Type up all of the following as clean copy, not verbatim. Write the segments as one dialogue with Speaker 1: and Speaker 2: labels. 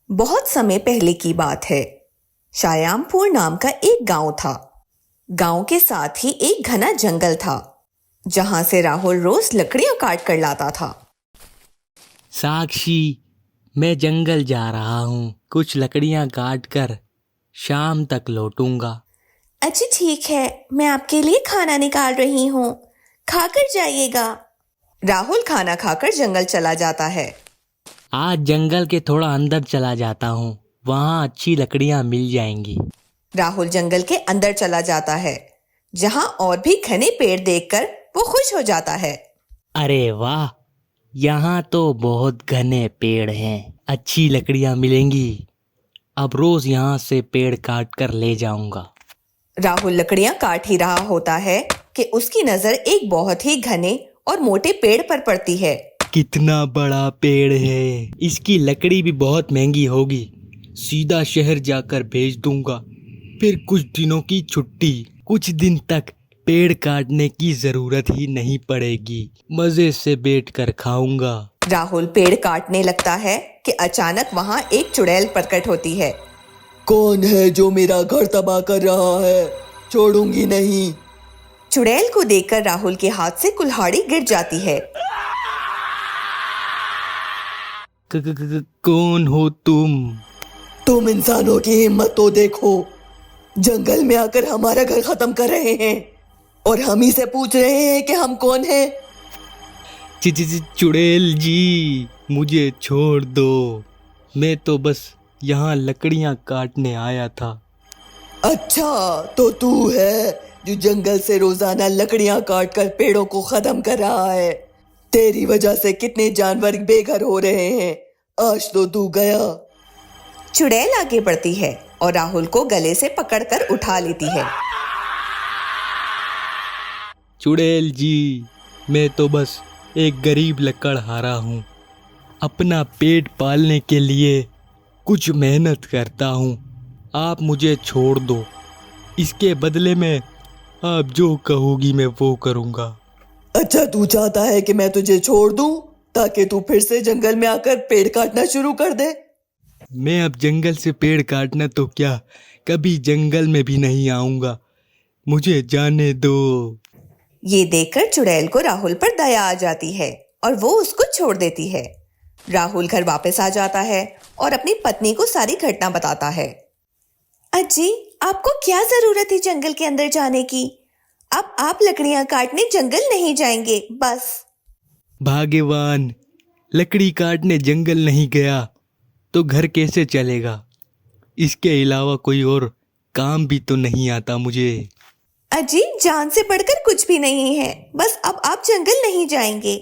Speaker 1: बहुत समय पहले की बात है। शायामपुर नाम का एक गांव था। गांव के साथ ही एक घना जंगल था, जहां से राहुल रोज लकड़ियां काट कर लाता था।
Speaker 2: साक्षी, मैं जंगल जा रहा हूँ। कुछ लकड़ियाँ काट कर शाम तक लौटूंगा।
Speaker 1: अच्छा ठीक है, मैं आपके लिए खाना निकाल रही हूँ, खाकर जाइएगा। राहुल खाना खाकर जंगल चला जाता है।
Speaker 2: आज जंगल के थोड़ा अंदर चला जाता हूँ, वहाँ अच्छी लकड़ियाँ मिल जाएंगी।
Speaker 1: राहुल जंगल के अंदर चला जाता है, जहां और भी घने पेड़ देखकर वो खुश हो जाता है।
Speaker 2: अरे वाह, यहाँ तो बहुत घने पेड़ हैं, अच्छी लकड़ियाँ मिलेंगी। अब रोज यहाँ से पेड़ काट कर ले जाऊंगा।
Speaker 1: राहुल लकड़ियां काट ही रहा होता है कि उसकी नजर एक बहुत ही घने और मोटे पेड़ पर पड़ती है।
Speaker 2: कितना बड़ा पेड़ है, इसकी लकड़ी भी बहुत महंगी होगी। सीधा शहर जाकर बेच दूंगा, फिर कुछ दिनों की छुट्टी। कुछ दिन तक पेड़ काटने की जरूरत ही नहीं पड़ेगी, मजे से बैठकर खाऊंगा।
Speaker 1: राहुल पेड़ काटने लगता है कि अचानक वहां एक चुड़ैल प्रकट होती है।
Speaker 3: कौन है जो मेरा घर तबाह कर रहा है? छोड़ूंगी नहीं।
Speaker 1: चुड़ैल को देखकर राहुल के हाथ से कुल्हाड़ी गिर जाती है।
Speaker 2: कौन हो तुम?
Speaker 3: तुम इंसानों की हिम्मत तो देखो। जंगल में आकर हमारा घर खत्म कर रहे हैं और हम ही से पूछ रहे हैं कि हम कौन हैं।
Speaker 2: चुड़ैल जी, मुझे छोड़ दो। मैं तो बस यहाँ लकड़ियाँ काटने आया था।
Speaker 3: अच्छा, तो तू है जो जंगल से रोजाना लकड़ियां काट कर पेड़ों को खत्म कर रहा है। तेरी वजह से कितने जानवर बेघर हो रहे हैं। आज तो तू गया।
Speaker 1: चुड़ैल आगे बढ़ती है और राहुल को गले से पकड़कर उठा लेती है।
Speaker 2: चुड़ैल जी, मैं तो बस एक गरीब लकड़हारा हूँ। अपना पेट पालने के लिए कुछ मेहनत करता हूँ। आप मुझे छोड़ दो, इसके बदले में आप जो कहोगी मैं वो करूँगा।
Speaker 3: अच्छा, तू चाहता है कि मैं तुझे छोड़ दूं ताकि तू फिर से जंगल में आकर पेड़ काटना शुरू कर दे?
Speaker 2: मैं अब जंगल से पेड़ काटना तो क्या, कभी जंगल में भी नहीं आऊँगा। मुझे जाने दो।
Speaker 1: ये देखकर चुड़ैल को राहुल पर दया आ जाती है और वो उसको छोड़ देती है। राहुल घर वापस आ जाता है और अपनी पत्नी को सारी घटना बताता है। अजी, आपको क्या जरूरत है जंगल के अंदर जाने की? अब आप लकड़ियां काटने जंगल नहीं जाएंगे बस।
Speaker 2: भाग्यवान, लकड़ी काटने जंगल नहीं गया तो घर कैसे चलेगा? इसके अलावा कोई और काम भी तो नहीं आता मुझे।
Speaker 1: अजी, जान से बढ़कर कुछ भी नहीं है, बस अब आप जंगल नहीं जाएंगे।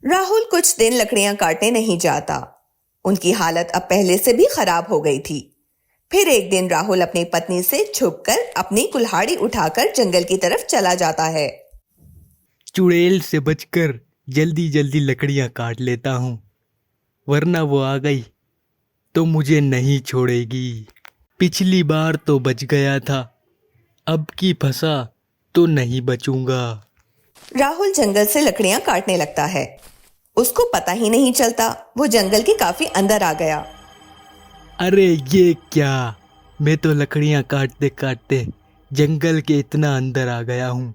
Speaker 1: राहुल कुछ दिन लकड़ियां काटने नहीं जाता। उनकी हालत अब पहले से भी खराब हो गई थी। फिर एक दिन राहुल अपनी पत्नी से छुपकर अपनी कुल्हाड़ी उठाकर जंगल की तरफ चला जाता है।
Speaker 2: चुड़ैल से बचकर जल्दी जल्दी लकड़ियां काट लेता हूँ, वरना वो आ गई तो मुझे नहीं छोड़ेगी। पिछली बार तो बच गया था, अब की फंसा तो नहीं बचूंगा।
Speaker 1: राहुल जंगल से लकड़ियां काटने लगता है। उसको पता ही नहीं चलता वो जंगल के काफी अंदर आ गया।
Speaker 2: अरे ये क्या, मैं तो लकड़ियां काटते काटते जंगल के इतना अंदर आ गया हूँ।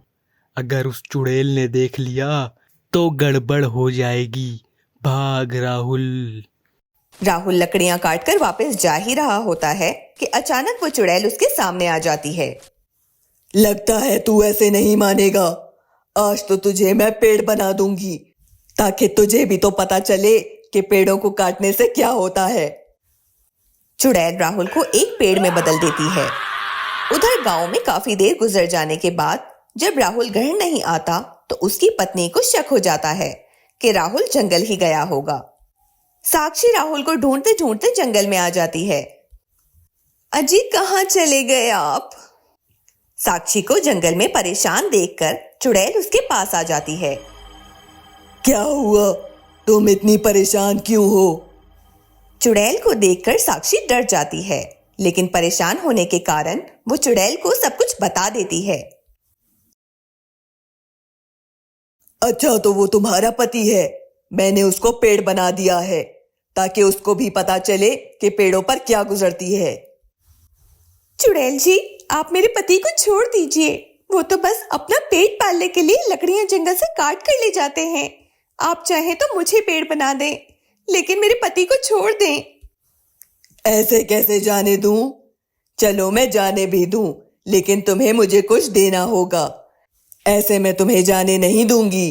Speaker 2: अगर उस चुड़ैल ने देख लिया तो गड़बड़ हो जाएगी। भाग राहुल।
Speaker 1: राहुल लकड़ियां काटकर वापस जा ही रहा होता है कि अचानक वो चुड़ैल उसके सामने आ जाती है।
Speaker 3: लगता है तू ऐसे नहीं मानेगा। आज तो तुझे मैं पेड़ बना दूंगी ताकि तुझे भी तो पता चले कि पेड़ों को काटने से क्या होता है।
Speaker 1: चुड़ैल राहुल को एक पेड़ में बदल देती है। उधर गांव में काफी देर गुजर जाने के बाद जब राहुल घर नहीं आता तो उसकी पत्नी को शक हो जाता है कि राहुल जंगल ही गया होगा। साक्षी राहुल को ढूंढते ढूंढते जंगल में आ जाती है। अजी, कहाँ चले गए आप? साक्षी को जंगल में परेशान देखकर चुड़ैल उसके पास आ जाती है।
Speaker 3: क्या हुआ? तुम इतनी परेशान क्यों हो?
Speaker 1: चुड़ैल को देखकर साक्षी डर जाती है, लेकिन परेशान होने के कारण वो चुड़ैल को सब कुछ बता देती है।
Speaker 3: अच्छा, तो वो तुम्हारा पति है। मैंने उसको पेड़ बना दिया है ताकि उसको भी पता चले कि पेड़ों पर क्या गुजरती है।
Speaker 1: चुड़ैल जी, आप मेरे पति को छोड़ दीजिए। वो तो बस अपना पेट पालने के लिए लकड़ियां जंगल से काट कर ले जाते हैं। आप चाहें तो मुझे पेड़ बना दें, लेकिन मेरे पति को छोड़ दें।
Speaker 3: ऐसे कैसे जाने दूं? चलो मैं जाने भी दूं, लेकिन तुम्हें मुझे कुछ देना होगा। ऐसे मैं तुम्हें जाने नहीं दूंगी।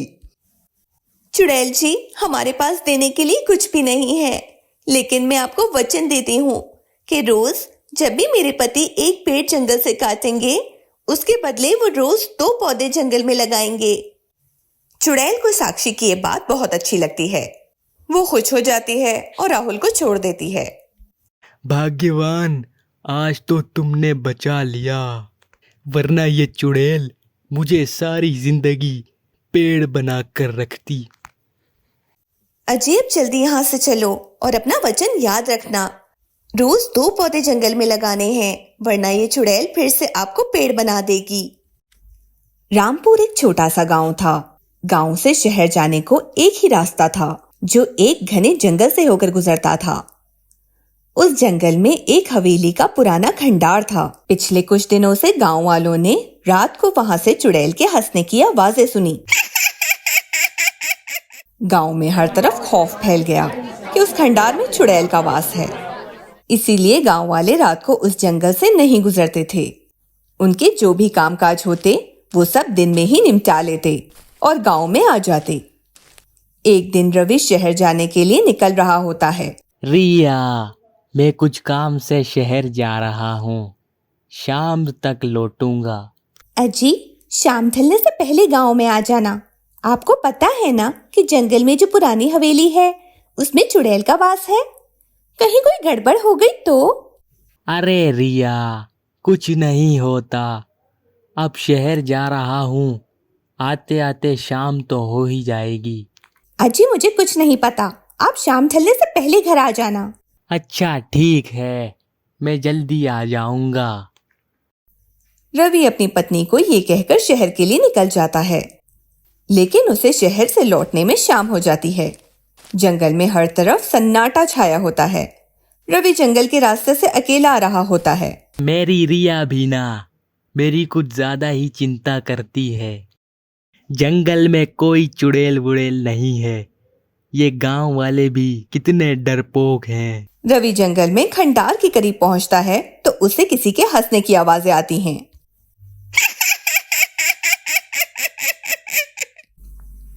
Speaker 1: चुड़ैल जी, हमारे पास देने के लिए कुछ भी नहीं है, लेकिन मैं आपको वचन देती हूँ कि रोज जब भी मेरे पति एक पेड़ जंगल से काटेंगे, उसके बदले वो रोज 2 पौधे जंगल में लगाएंगे। चुड़ैल को साक्षी की ये बात बहुत अच्छी लगती है। वो खुश हो जाती है और राहुल को छोड़ देती है।
Speaker 2: भाग्यवान, आज तो तुमने बचा लिया, वरना ये चुड़ैल मुझे सारी जिंदगी पेड़ बना कर रखती।
Speaker 1: अजी, अब जल्दी यहाँ से चलो और अपना वचन याद रखना। रोज 2 पौधे जंगल में लगाने हैं, वरना ये चुड़ैल फिर से आपको पेड़ बना देगी। रामपुर एक छोटा सा गांव था। गांव से शहर जाने को एक ही रास्ता था, जो एक घने जंगल से होकर गुजरता था। उस जंगल में एक हवेली का पुराना खंडार था। पिछले कुछ दिनों से गांव वालों ने रात को वहां से चुड़ैल के हंसने की आवाजें सुनी। गांव में हर तरफ खौफ फैल गया कि उस खंडार में चुड़ैल का वास है। इसीलिए गांव वाले रात को उस जंगल से नहीं गुजरते थे। उनके जो भी कामकाज होते वो सब दिन में ही निपटा लेते और गांव में आ जाते। एक दिन रवि शहर जाने के लिए निकल रहा होता है।
Speaker 2: रिया, मैं कुछ काम से शहर जा रहा हूँ, शाम तक लौटूंगा।
Speaker 1: अजी, शाम ढलने से पहले गांव में आ जाना। आपको पता है ना कि जंगल में जो पुरानी हवेली है उसमें चुड़ैल का वास है। कहीं कोई गड़बड़ हो गई तो?
Speaker 2: अरे रिया, कुछ नहीं होता। अब शहर जा रहा हूँ, आते आते शाम तो हो ही जाएगी।
Speaker 1: अजी, मुझे कुछ नहीं पता। आप शाम ढलने से पहले घर आ जाना।
Speaker 2: अच्छा ठीक है, मैं जल्दी आ जाऊंगा।
Speaker 1: रवि अपनी पत्नी को ये कहकर शहर के लिए निकल जाता है, लेकिन उसे शहर से लौटने में शाम हो जाती है। जंगल में हर तरफ सन्नाटा छाया होता है। रवि जंगल के रास्ते से अकेला आ रहा होता है।
Speaker 2: मेरी रिया भी ना मेरी कुछ ज्यादा ही चिंता करती है। जंगल में कोई चुड़ैल वुड़ैल नहीं है। ये गांव वाले भी कितने डरपोक हैं।
Speaker 1: रवि जंगल में खंडार के करीब पहुंचता है तो उसे किसी के हंसने की आवाजें आती हैं।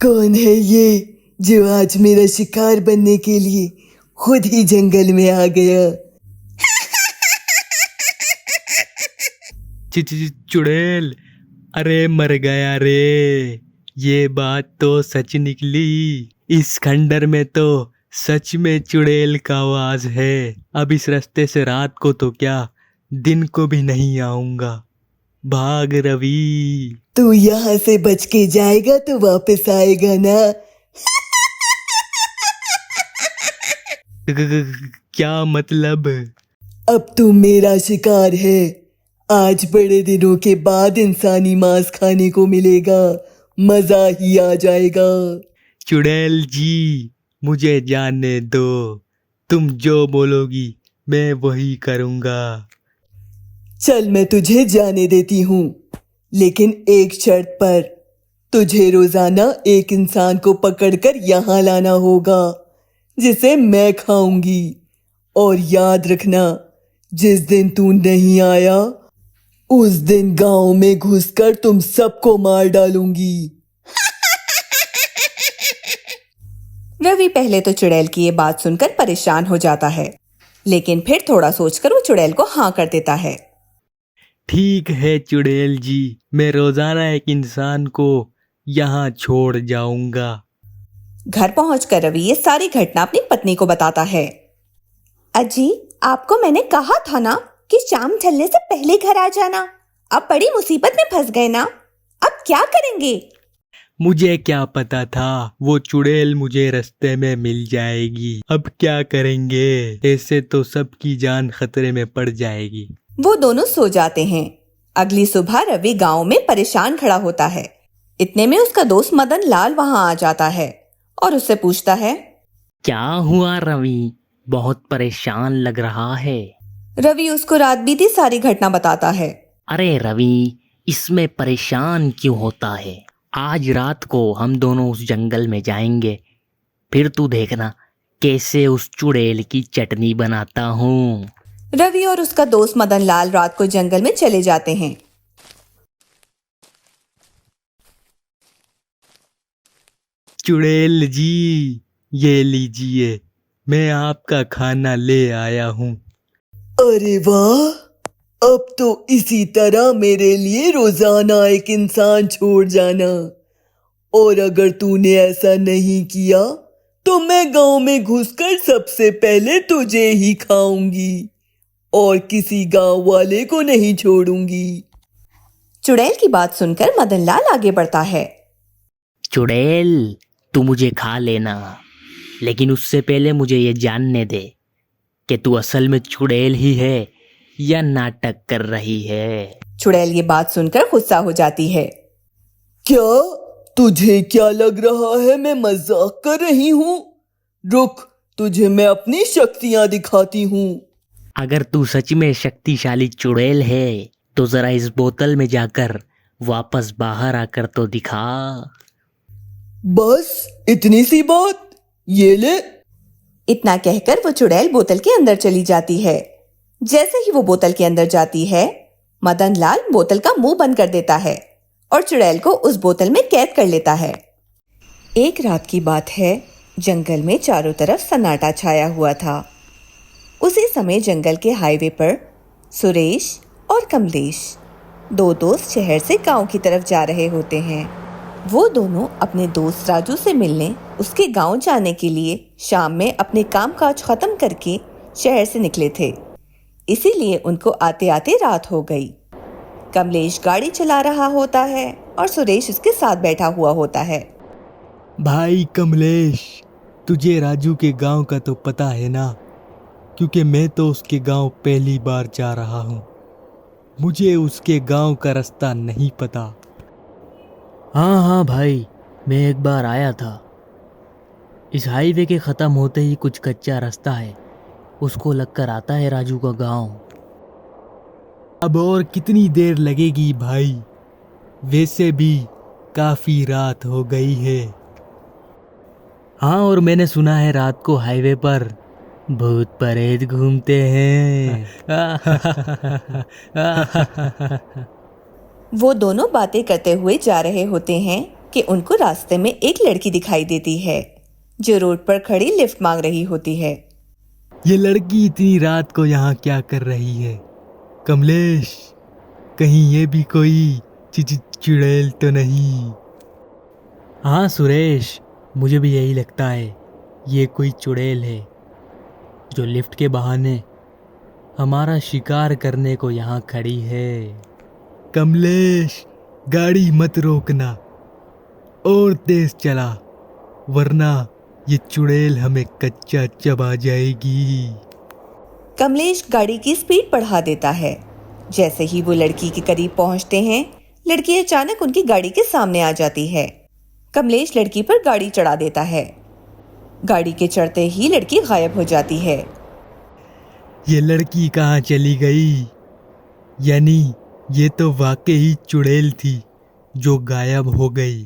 Speaker 3: कौन है ये जो आज मेरा शिकार बनने के लिए खुद ही जंगल में आ गया?
Speaker 2: चुड़ैल, अरे मर गया रे। ये बात तो सच निकली। इस खंडर में तो सच में चुड़ैल का वास है। अब इस रास्ते से रात को तो क्या, दिन को भी नहीं आऊंगा। भाग रवि।
Speaker 3: तू यहाँ से बच के जाएगा तो वापस आएगा ना?
Speaker 2: क्या मतलब?
Speaker 3: अब तू मेरा शिकार है। आज बड़े दिनों के बाद इंसानी मांस खाने को मिलेगा। मजा ही आ जाएगा।
Speaker 2: चुड़ैल जी, मुझे जाने दो। तुम जो बोलोगी मैं वही करूंगा।
Speaker 3: चल, मैं तुझे जाने देती हूँ, लेकिन एक शर्त पर। तुझे रोजाना एक इंसान को पकड़कर यहाँ लाना होगा, जिसे मैं खाऊंगी। और याद रखना, जिस दिन तू नहीं आया उस दिन गांव में घुसकर तुम सबको मार डालूंगी।
Speaker 1: रवि पहले तो चुड़ैल की ये बात सुनकर परेशान हो जाता है, लेकिन फिर थोड़ा सोचकर वो चुड़ैल को हाँ कर देता है।
Speaker 2: ठीक है चुड़ैल जी, मैं रोजाना एक इंसान को यहाँ छोड़ जाऊंगा।
Speaker 1: घर पहुंचकर रवि ये सारी घटना अपनी पत्नी को बताता है। अजी, आपको मैंने कहा था ना कि शाम ढलने से पहले घर आ जाना। अब बड़ी मुसीबत में फंस गए ना। अब क्या करेंगे?
Speaker 2: मुझे क्या पता था वो चुड़ैल मुझे रास्ते में मिल जाएगी। अब क्या करेंगे? ऐसे तो सबकी जान खतरे में पड़ जाएगी।
Speaker 1: वो दोनों सो जाते हैं। अगली सुबह रवि गांव में परेशान खड़ा होता है। इतने में उसका दोस्त मदन लाल वहां आ जाता है और उससे पूछता है,
Speaker 2: क्या हुआ रवि,
Speaker 4: बहुत परेशान लग रहा है।
Speaker 1: रवि उसको रात बीती सारी घटना बताता है।
Speaker 4: अरे रवि, इसमें परेशान क्यों होता है? आज रात को हम दोनों उस जंगल में जाएंगे, फिर तू देखना कैसे उस चुड़ैल की चटनी बनाता हूँ।
Speaker 1: रवि और उसका दोस्त मदन लाल रात को जंगल में चले जाते हैं।
Speaker 2: चुड़ैल जी, ये लीजिए, मैं आपका खाना ले आया हूँ।
Speaker 3: अरे वाह, अब तो इसी तरह मेरे लिए रोजाना एक इंसान छोड़ जाना। और अगर तूने ऐसा नहीं किया तो मैं गांव में घुसकर सबसे पहले तुझे ही खाऊंगी और किसी गांव वाले को नहीं छोड़ूंगी।
Speaker 1: चुड़ैल की बात सुनकर मदन लाल आगे बढ़ता है।
Speaker 4: चुड़ैल, तू मुझे खा लेना, लेकिन उससे पहले मुझे ये जानने दे कि तू असल में चुड़ैल ही है या नाटक कर रही है।
Speaker 1: चुड़ैल ये बात सुनकर गुस्सा हो जाती है।
Speaker 3: क्या तुझे क्या लग रहा है मैं मजाक कर रही हूँ? रुक, तुझे मैं अपनी शक्तियाँ दिखाती हूँ।
Speaker 4: अगर तू सच में शक्तिशाली चुड़ैल है तो जरा इस बोतल में जाकर वापस बाहर आकर तो दिखा।
Speaker 3: बस इतनी सी बात, ये ले।
Speaker 1: इतना कहकर वो चुड़ैल बोतल के अंदर चली जाती है। जैसे ही वो बोतल के अंदर जाती है, मदन लाल बोतल का मुंह बंद कर देता है और चुड़ैल को उस बोतल में कैद कर लेता है। एक रात की बात है, जंगल में चारों तरफ सन्नाटा छाया हुआ था। उसी समय जंगल के हाईवे पर सुरेश और कमलेश, दो दोस्त शहर से गांव की तरफ जा रहे होते हैं। वो दोनों अपने दोस्त राजू से मिलने उसके गांव जाने के लिए शाम में अपने कामकाज खत्म करके शहर से निकले थे, इसीलिए उनको आते आते रात हो गई। कमलेश गाड़ी चला रहा होता है और सुरेश उसके साथ बैठा हुआ होता है।
Speaker 2: भाई कमलेश, तुझे राजू के गांव का तो पता है ना, क्योंकि मैं तो उसके गांव पहली बार जा रहा हूँ। मुझे उसके गांव का रास्ता नहीं पता।
Speaker 4: हाँ हाँ भाई, मैं एक बार आया था। इस हाईवे के ख़त्म होते ही कुछ कच्चा रास्ता है, उसको लगकर आता है राजू का गांव।
Speaker 2: अब और कितनी देर लगेगी भाई? वैसे भी काफ़ी रात हो गई है।
Speaker 4: हाँ, और मैंने सुना है रात को हाईवे पर भूत प्रेत घूमते हैं।
Speaker 1: वो दोनों बातें करते हुए जा रहे होते हैं कि उनको रास्ते में एक लड़की दिखाई देती है जो रोड पर खड़ी लिफ्ट मांग रही होती है।
Speaker 2: ये लड़की इतनी रात को यहाँ क्या कर रही है? कमलेश, कहीं ये भी कोई चुड़ैल तो नहीं?
Speaker 4: हाँ सुरेश, मुझे भी यही लगता है, ये कोई चुड़ैल है जो लिफ्ट के बहाने हमारा शिकार करने को यहाँ खड़ी है।
Speaker 2: कमलेश, गाड़ी मत रोकना और तेज चला, वरना ये चुड़ैल हमें कच्चा चबा जाएगी।
Speaker 1: कमलेश गाड़ी की स्पीड बढ़ा देता है। जैसे ही वो लड़की के करीब पहुंचते हैं, लड़की अचानक उनकी गाड़ी के सामने आ जाती है। कमलेश लड़की पर गाड़ी चढ़ा देता है। गाड़ी के चढ़ते ही लड़की गायब हो जाती है।
Speaker 2: ये लड़की कहाँ चली गई? यानी ये तो वाकई चुड़ैल थी जो गायब हो गई।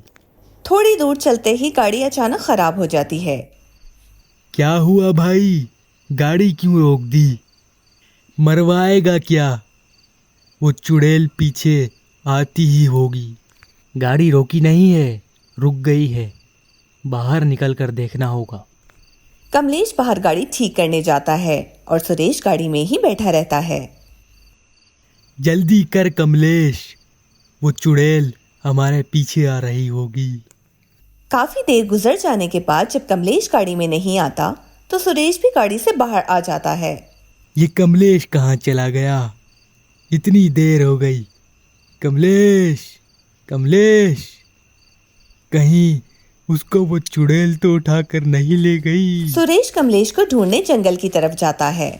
Speaker 1: थोड़ी दूर चलते ही गाड़ी अचानक खराब हो जाती है।
Speaker 2: क्या हुआ भाई? गाड़ी क्यों रोक दी? मरवाएगा क्या? वो चुड़ैल पीछे आती ही होगी।
Speaker 4: गाड़ी रोकी नहीं है, रुक गई है, बाहर निकल कर देखना होगा।
Speaker 1: कमलेश बाहर गाड़ी ठीक करने जाता है और सुरेश गाड़ी में ही बैठा रहता है।
Speaker 2: जल्दी कर कमलेश, वो चुड़ैल हमारे पीछे आ रही होगी।
Speaker 1: काफी देर गुजर जाने के बाद जब कमलेश गाड़ी में नहीं आता तो सुरेश भी गाड़ी से बाहर आ जाता है।
Speaker 2: ये कमलेश कहाँ चला गया? इतनी देर हो गई। कमलेश, कमलेश, कहीं उसको वो चुड़ैल तो उठाकर नहीं ले गई?
Speaker 1: सुरेश कमलेश को ढूंढने जंगल की तरफ जाता है,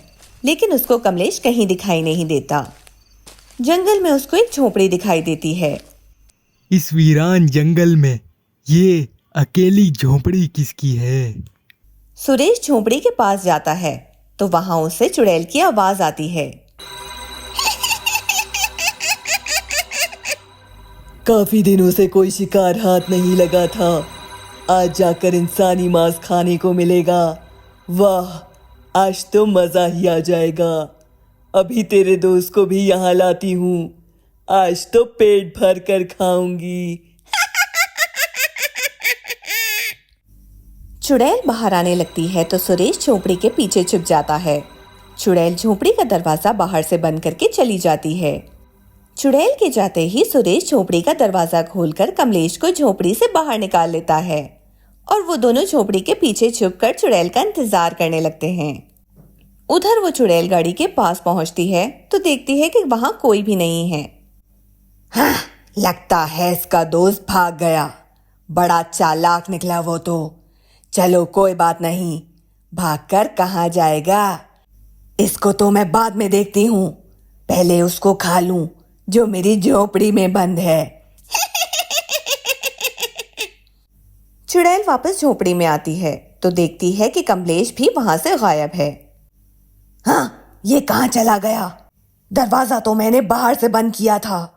Speaker 1: लेकिन उसको कमलेश कहीं दिखाई नहीं देता। जंगल में उसको एक झोपड़ी दिखाई देती है।
Speaker 2: इस वीरान जंगल में ये अकेली झोपड़ी किसकी है?
Speaker 1: सुरेश झोपड़ी के पास जाता है तो वहां उसे चुड़ैल की आवाज आती है।
Speaker 3: काफी दिनों से कोई शिकार हाथ नहीं लगा था, आज जाकर इंसानी मांस खाने को मिलेगा। वाह, आज तो मजा ही आ जाएगा। अभी तेरे दोस्त को भी यहाँ लाती हूँ, आज तो पेट भर कर खाऊंगी।
Speaker 1: चुड़ैल बाहर आने लगती है तो सुरेश झोपड़ी के पीछे छुप जाता है। चुड़ैल झोपड़ी का दरवाजा बाहर से बंद करके चली जाती है। चुड़ैल के जाते ही सुरेश झोपड़ी का दरवाजा खोलकर कमलेश को झोपड़ी से बाहर निकाल लेता है और वो दोनों झोपड़ी के पीछे छुपकर चुड़ैल का इंतजार करने लगते हैं। उधर वो चुड़ैल गाड़ी के पास पहुंचती है तो देखती है कि वहां कोई भी नहीं है।
Speaker 3: हाँ, लगता है इसका दोस्त भाग गया। बड़ा चालाक निकला वो तो। चलो कोई बात नहीं, भागकर कहाँ जाएगा, इसको तो मैं बाद में देखती हूँ। पहले उसको खा लूं जो मेरी झोपड़ी में बंद है।
Speaker 1: चुड़ैल वापस झोपड़ी में आती है तो देखती है कि कमलेश भी वहां से गायब है।
Speaker 3: हाँ, ये कहाँ चला गया? दरवाजा तो मैंने बाहर से बंद किया था।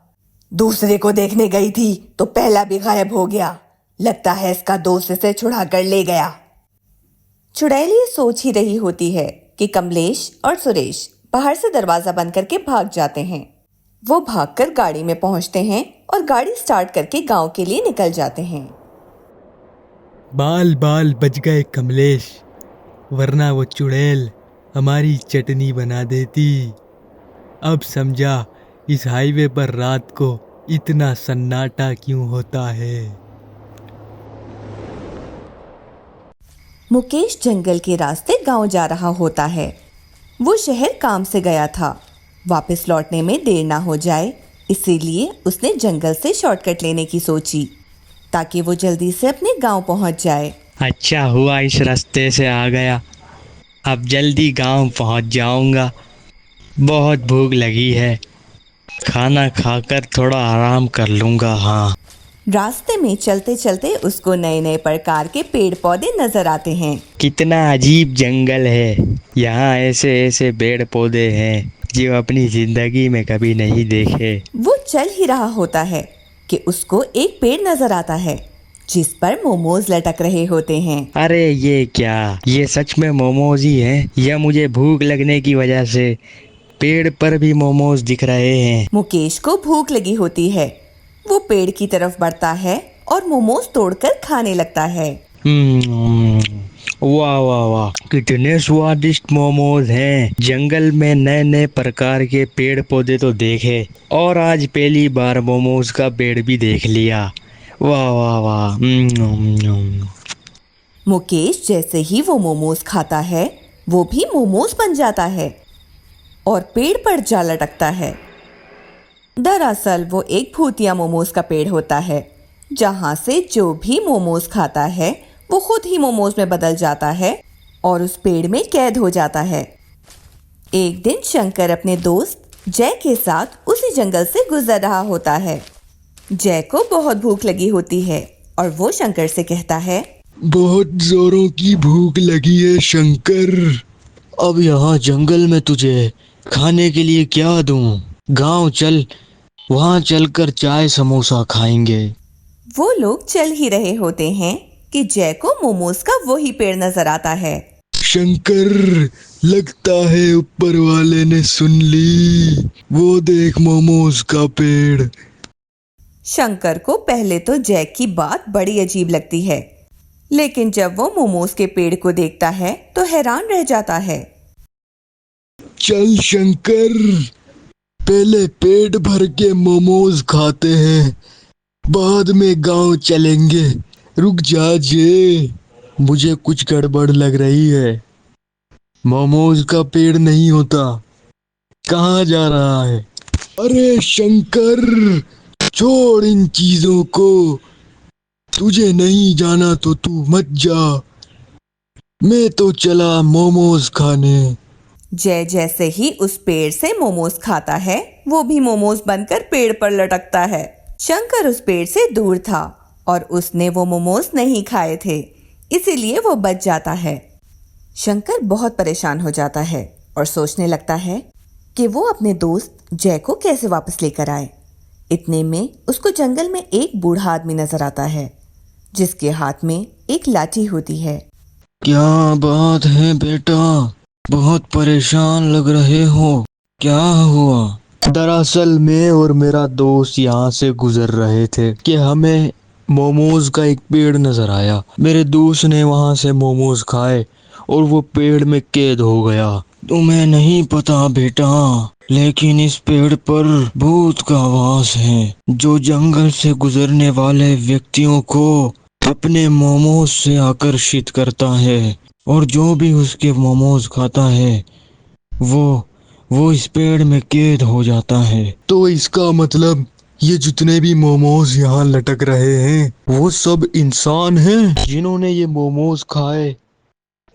Speaker 3: दूसरे को देखने गई थी तो पहला भी गायब हो गया। लगता है इसका दोस्त इसे छुड़ा कर ले गया।
Speaker 1: चुड़ैल ये सोच ही रही होती है कि कमलेश और सुरेश बाहर से दरवाजा बंद करके भाग जाते हैं। वो भागकर गाड़ी में पहुंचते हैं और गाड़ी स्टार्ट करके गांव के लिए निकल जाते हैं।
Speaker 2: बाल बाल बच गए कमलेश, वरना वो चुड़ैल हमारी चटनी बना देती। अब समझा इस हाईवे पर रात को इतना सन्नाटा क्यों होता है।
Speaker 1: मुकेश जंगल के रास्ते गांव जा रहा होता है। वो शहर काम से गया था, वापस लौटने में देर ना हो जाए, इसीलिए उसने जंगल से शॉर्टकट लेने की सोची ताकि वो जल्दी से अपने गांव पहुंच जाए।
Speaker 2: अच्छा हुआ इस रास्ते से आ गया, अब जल्दी गांव पहुंच जाऊंगा। बहुत भूख लगी है, खाना खाकर थोड़ा आराम कर लूंगा। हाँ,
Speaker 1: रास्ते में चलते चलते उसको नए नए प्रकार के पेड़ पौधे नजर आते हैं।
Speaker 2: कितना अजीब जंगल है, यहाँ ऐसे ऐसे पेड़ पौधे हैं जो अपनी जिंदगी में कभी नहीं देखे।
Speaker 1: वो चल ही रहा होता है कि उसको एक पेड़ नजर आता है जिस पर मोमोज लटक रहे होते हैं।
Speaker 2: अरे ये क्या, ये सच में मोमोज ही हैं या मुझे भूख लगने की वजह से पेड़ पर भी मोमोज दिख रहे हैं।
Speaker 1: मुकेश को भूख लगी होती है, वो पेड़ की तरफ बढ़ता है और मोमोज तोड़कर खाने लगता है।
Speaker 2: वाह वाह वाह, कितने स्वादिष्ट मोमोज हैं। जंगल में नए नए प्रकार के पेड़ पौधे तो देखे और आज पहली बार मोमोज का पेड़ भी देख लिया। वाह वाह वाह।
Speaker 1: मुकेश जैसे ही वो मोमोज खाता है वो भी मोमोज बन जाता है और पेड़ पर जा लटकता है। दरअसल वो एक भूतिया मोमोज का पेड़ होता है, जहाँ से जो भी मोमोज खाता है वो खुद ही मोमोज में बदल जाता है और उस पेड़ में कैद हो जाता है। एक दिन शंकर अपने दोस्त जय के साथ उसी जंगल से गुजर रहा होता है। जय को बहुत भूख लगी होती है और वो शंकर से कहता है,
Speaker 2: बहुत जोरों की भूख लगी है शंकर। अब यहाँ जंगल में तुझे खाने के लिए क्या दूं? गांव चल, वहाँ चलकर चाय समोसा खाएंगे।
Speaker 1: वो लोग चल ही रहे होते हैं कि जय को मोमोज का वही पेड़ नजर आता है।
Speaker 2: शंकर, लगता है ऊपर वाले ने सुन ली, वो देख मोमोज का पेड़।
Speaker 1: शंकर को पहले तो जय की बात बड़ी अजीब लगती है, लेकिन जब वो मोमोज के पेड़ को देखता है तो हैरान रह जाता है।
Speaker 2: चल शंकर, पहले पेट भर के मोमोज खाते हैं, बाद में गांव चलेंगे। रुक जा जे, मुझे कुछ गड़बड़ लग रही है। मोमोज का पेड़ नहीं होता, कहाँ जा रहा है? अरे शंकर, छोड़ इन चीजों को, तुझे नहीं जाना तो तू मत जा, मैं तो चला मोमोज खाने।
Speaker 1: जय जैसे ही उस पेड़ से मोमोज खाता है वो भी मोमोज बनकर पेड़ पर लटकता है। शंकर उस पेड़ से दूर था और उसने वो मोमोज नहीं खाए थे, इसीलिए वो बच जाता है। शंकर बहुत परेशान हो जाता है और सोचने लगता है कि वो अपने दोस्त जय को कैसे वापस लेकर आए। इतने में उसको जंगल में एक बूढ़ा आदमी नजर आता है जिसके हाथ में एक लाठी होती है।
Speaker 2: क्या बात है बेटा, बहुत परेशान लग रहे हो, क्या हुआ? दरअसल मैं और मेरा दोस्त यहाँ से गुजर रहे थे कि हमें मोमोज का एक पेड़ नजर आया। मेरे दोस्त ने वहाँ से मोमोज खाए और वो पेड़ में कैद हो गया। तुम्हें नहीं पता बेटा, लेकिन इस पेड़ पर भूत का वास है जो जंगल से गुजरने वाले व्यक्तियों को अपने मोमोज से आकर्षित करता है, और जो भी उसके मोमोज खाता है वो इस पेड़ में कैद हो जाता है। तो इसका मतलब ये जितने भी मोमोज यहाँ लटक रहे हैं वो सब इंसान हैं जिन्होंने ये मोमोज खाए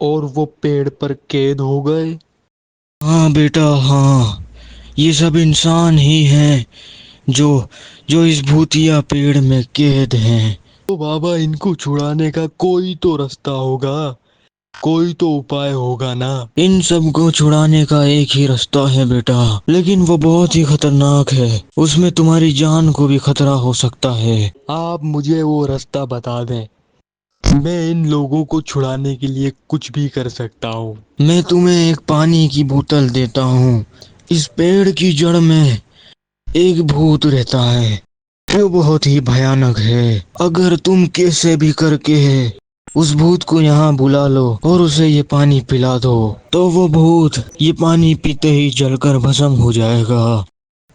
Speaker 2: और वो पेड़ पर कैद हो गए। हाँ बेटा हाँ, ये सब इंसान ही हैं जो जो इस भूतिया पेड़ में कैद हैं। तो बाबा, इनको छुड़ाने का कोई तो रास्ता होगा, कोई तो उपाय होगा ना? इन सब को छुड़ाने का एक ही रास्ता है बेटा, लेकिन वो बहुत ही खतरनाक है, उसमें तुम्हारी जान को भी खतरा हो सकता है। आप मुझे वो रास्ता बता दें, मैं इन लोगों को छुड़ाने के लिए कुछ भी कर सकता हूँ। मैं तुम्हें एक पानी की बोतल देता हूँ। इस पेड़ की जड़ में एक भूत रहता है जो बहुत ही भयानक है। अगर तुम कैसे भी करके उस भूत को यहाँ बुला लो और उसे ये पानी पिला दो, तो वो भूत ये पानी पीते ही जलकर भस्म हो जाएगा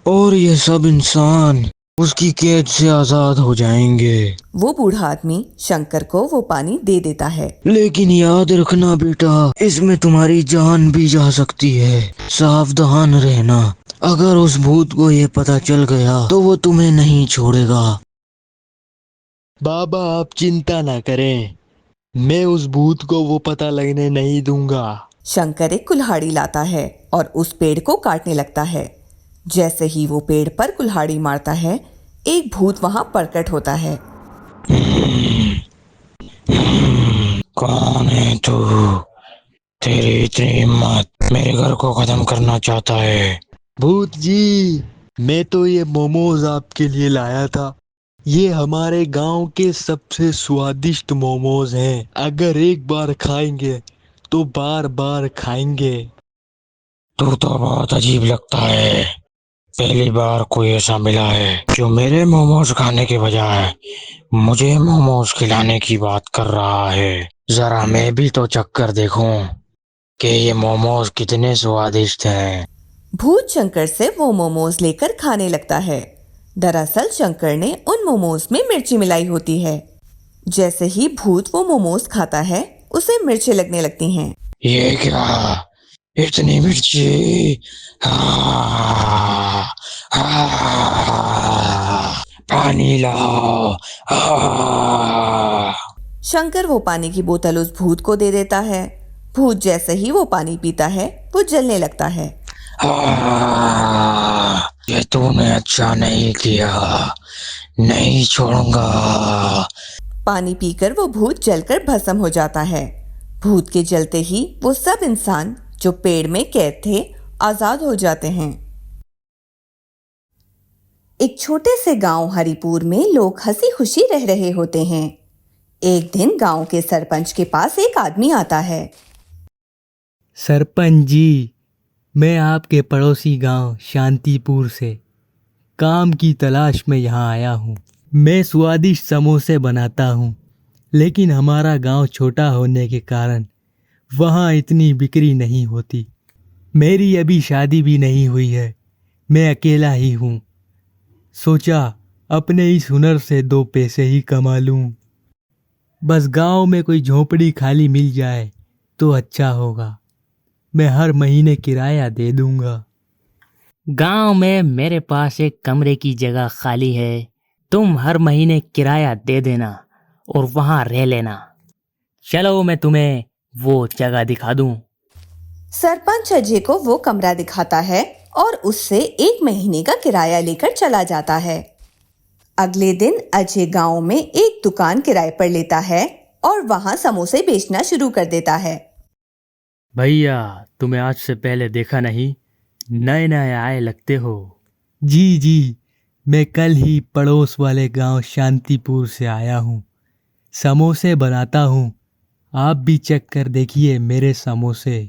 Speaker 2: और ये सब इंसान उसकी कैद से आजाद हो जाएंगे।
Speaker 1: वो बूढ़ा आदमी शंकर को वो पानी दे देता है।
Speaker 2: लेकिन याद रखना बेटा, इसमें तुम्हारी जान भी जा सकती है, सावधान रहना। अगर उस भूत को ये पता चल गया तो वो तुम्हें नहीं छोड़ेगा। बाबा आप चिंता ना करें, मैं उस भूत को वो पता लगने नहीं दूंगा।
Speaker 1: शंकर एक कुल्हाड़ी लाता है और उस पेड़ को काटने लगता है। जैसे ही वो पेड़ पर कुल्हाड़ी मारता है, एक भूत वहां प्रकट होता है।
Speaker 2: कौन है तू? तेरी इतनी हिम्मत, मेरे घर को खत्म करना चाहता है? भूत जी, मैं तो ये मोमोज आपके लिए लाया था। ये हमारे गांव के सबसे स्वादिष्ट मोमोज हैं। अगर एक बार खाएंगे तो बार बार खाएंगे। तू तो बहुत अजीब लगता है। पहली बार कोई ऐसा मिला है जो मेरे मोमोज खाने के बजाय मुझे मोमोज खिलाने की बात कर रहा है। जरा मैं भी तो चक्कर देखूं कि ये मोमोज कितने स्वादिष्ट हैं।
Speaker 1: भूत शंकर से वो मोमोज लेकर खाने लगता है। दरअसल शंकर ने उन मोमोज में मिर्ची मिलाई होती है। जैसे ही भूत वो मोमोज खाता है, उसे मिर्चें लगने लगती हैं।
Speaker 2: ये क्या, इतनी मिर्ची? पानी लाओ।
Speaker 1: शंकर वो पानी की बोतल उस भूत को दे देता है। भूत जैसे ही वो पानी पीता है, वो जलने लगता है।
Speaker 2: ये तूने अच्छा नहीं किया, नहीं छोड़ूंगा।
Speaker 1: पानी पीकर वो भूत जलकर भस्म हो जाता है। भूत के जलते ही वो सब इंसान जो पेड़ में कैद थे, आजाद हो जाते हैं। एक छोटे से गांव हरिपुर में लोग हंसी खुशी रह रहे होते हैं। एक दिन गांव के सरपंच के पास एक आदमी आता है।
Speaker 2: सरपंच जी, मैं आपके पड़ोसी गांव शांतिपुर से काम की तलाश में यहाँ आया हूँ। मैं स्वादिष्ट समोसे बनाता हूँ, लेकिन हमारा गांव छोटा होने के कारण वहाँ इतनी बिक्री नहीं होती। मेरी अभी शादी भी नहीं हुई है, मैं अकेला ही हूँ। सोचा अपने इस हुनर से 2 पैसे ही कमा लूँ। बस गांव में कोई झोपड़ी खाली मिल जाए तो अच्छा होगा। मैं हर महीने किराया दे दूंगा।
Speaker 4: गांव में मेरे पास एक कमरे की जगह खाली है, तुम हर महीने किराया दे देना और वहां रह लेना। चलो मैं तुम्हें वो जगह दिखा दूं।
Speaker 1: सरपंच अजय को वो कमरा दिखाता है और उससे 1 महीने का किराया लेकर चला जाता है। अगले दिन अजय गांव में एक दुकान किराए पर लेता है और वहां समोसे बेचना शुरू कर देता है।
Speaker 4: भैया, तुम्हें आज से पहले देखा नहीं, नए नए आए लगते हो।
Speaker 2: जी जी, मैं कल ही पड़ोस वाले गांव शांतिपुर से आया हूँ। समोसे बनाता हूँ, आप भी चेक कर देखिए मेरे समोसे।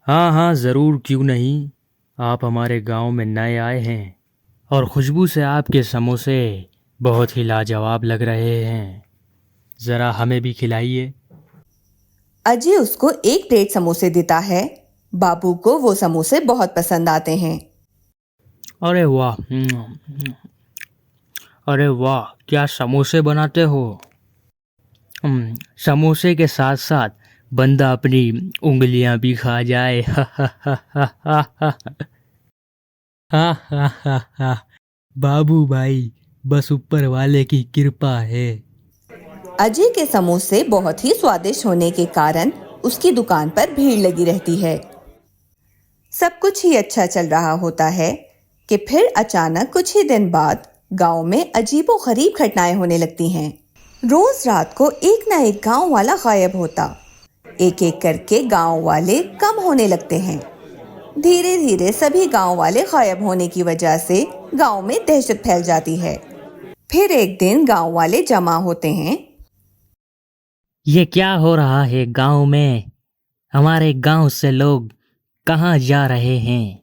Speaker 4: हाँ हाँ, ज़रूर, क्यों नहीं। आप हमारे गांव में नए आए हैं और खुशबू से आपके समोसे बहुत ही लाजवाब लग रहे हैं। ज़रा हमें भी खिलाइए।
Speaker 1: अजय उसको एक प्लेट समोसे देता है। बाबू को वो समोसे बहुत पसंद आते हैं।
Speaker 4: अरे वाह, अरे वाह, क्या समोसे बनाते हो। समोसे के साथ साथ बंदा अपनी उंगलियां भी खा जाए।
Speaker 2: हा हा हा हा, बाबू भाई, बस ऊपर वाले की कृपा है।
Speaker 1: अजय के समोसे बहुत ही स्वादिष्ट होने के कारण उसकी दुकान पर भीड़ लगी रहती है। सब कुछ ही अच्छा चल रहा होता है कि फिर अचानक कुछ ही दिन बाद गांव में अजीबोगरीब घटनाएं होने लगती हैं। रोज रात को एक ना एक गांव वाला गायब होता। एक एक करके गांव वाले कम होने लगते हैं। धीरे धीरे सभी गांव वाले गायब होने की वजह से गांव में दहशत फैल जाती है। फिर एक दिन गांव वाले जमा होते हैं।
Speaker 4: ये क्या हो रहा है गांव में? हमारे गांव से लोग कहाँ जा रहे हैं?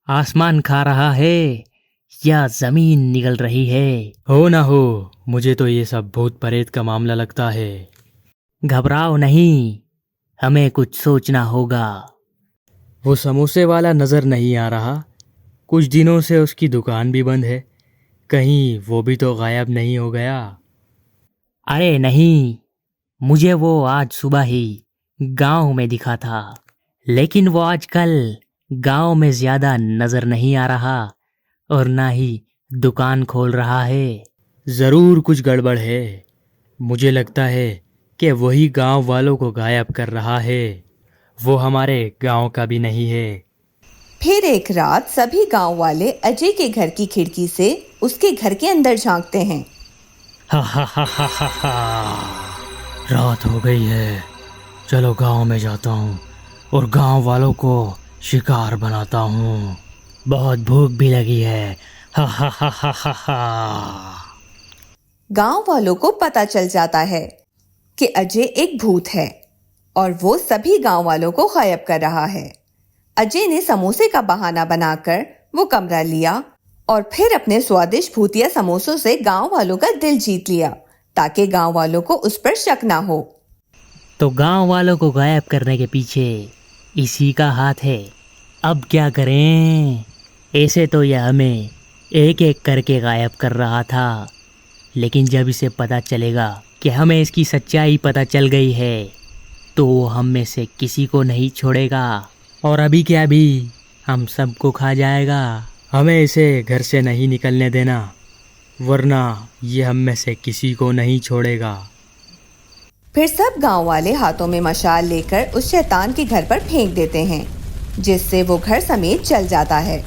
Speaker 4: आसमान खा रहा है या जमीन निगल रही है?
Speaker 2: हो ना हो, मुझे तो ये सब भूत प्रेत का मामला लगता है।
Speaker 4: घबराओ नहीं, हमें कुछ सोचना होगा।
Speaker 2: वो समोसे वाला नज़र नहीं आ रहा। कुछ दिनों से उसकी दुकान भी बंद है। कहीं वो भी तो गायब नहीं हो गया?
Speaker 4: अरे नहीं, मुझे वो आज सुबह ही गांव में दिखा था, लेकिन वो आजकल गांव में ज्यादा नजर नहीं आ रहा और ना ही दुकान खोल रहा है।
Speaker 2: ज़रूर कुछ गड़बड़ है। मुझे लगता है कि वही गांव वालों को गायब कर रहा है। वो हमारे गांव का भी नहीं है।
Speaker 1: फिर एक रात सभी गांव वाले अजय के घर की खिड़की से उसके घर के अंदर झांकते हैं।
Speaker 2: हा हा हा हा हा हा। रात हो गई है, चलो गांव में जाता हूँ और गांव वालों को शिकार बनाता हूँ। बहुत भूख भी लगी है। हा हा हा हा हा हा।
Speaker 1: गांव वालों को पता चल जाता है कि अजय एक भूत है और वो सभी गांव वालों को गायब कर रहा है। अजय ने समोसे का बहाना बनाकर वो कमरा लिया और फिर अपने स्वादिष्ट भूतिया समोसों से गांव वालों का दिल जीत लिया ताकि गांव वालों को उस पर शक ना हो।
Speaker 4: तो गांव वालों को गायब करने के पीछे इसी का हाथ है। अब क्या करें? ऐसे तो यह हमें एक एक करके गायब कर रहा था, लेकिन जब इसे पता चलेगा कि हमें इसकी सच्चाई पता चल गई है तो वो हम में से किसी को नहीं छोड़ेगा और अभी क्या भी हम सबको खा जाएगा।
Speaker 2: हमें इसे घर से नहीं निकलने देना, वरना ये हम में से किसी को नहीं छोड़ेगा।
Speaker 1: फिर सब गांव वाले हाथों में मशाल लेकर उस शैतान के घर पर फेंक देते हैं, जिससे वो घर समेत जल जाता है।